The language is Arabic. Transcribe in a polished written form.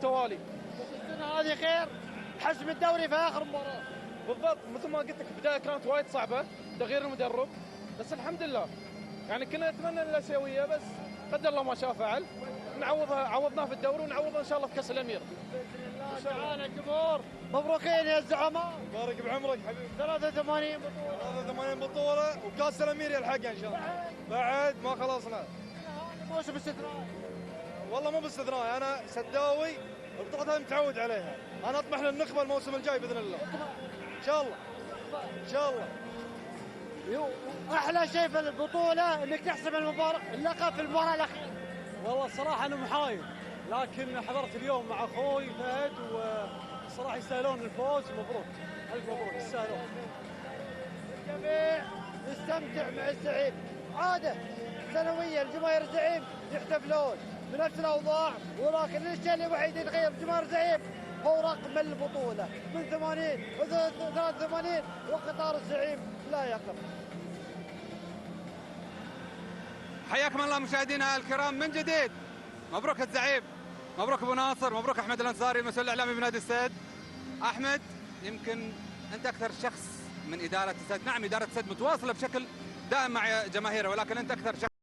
التوالي. السنه هذه خير، حسم الدوري في اخر مباراه. بالضبط مثل ما قلت لك، البدايه كانت وايد صعبه، تغيير المدرب، بس الحمد لله يعني كنا نتمنى الاسيويه، بس قدر الله ما شاء فعل. عوضناه في الدوري، ونعوضه ان شاء الله في كاس الامير. باذن الله تعالى. الجمهور مبروكين يا الزعماء، بارك بعمرك حبيبي. 83 بطوله، 83 بطولة وكاس الامير يلحقها ان شاء الله. بعد ما خلصنا. هذا موسم استثنائي. والله مو باستثناء، انا سداوي بطولتها متعود عليها. انا اطمح للنخبة الموسم الجاي باذن الله. ان شاء الله. ان شاء الله. احلى شيء في البطوله انك تحسم المباراه اللقب في المباراه الاخيره. والله الصراحة أنا محايد، لكن حضرت اليوم مع أخوي فهد والصراحة يستاهلون الفوز. مبروك، ألف مبروك، يستاهلون. الجميع يستمتع مع الزعيم، عادة سنوية الجماهير الزعيم يحتفلون بنفس الأوضاع، ولكن الشيء الوحيد اللي يغير جماهير الزعيم هو رقم البطولة من 80 و 83، وقطار الزعيم لا يقف. حياكم الله مشاهدينا الكرام من جديد. مبروك الزعيم، مبروك ابو ناصر، مبروك احمد الانصاري المسؤول الاعلامي بنادي السد. احمد، يمكن انت اكثر شخص من اداره السد، نعم اداره السد متواصله بشكل دائم مع جماهيره، ولكن انت اكثر شخص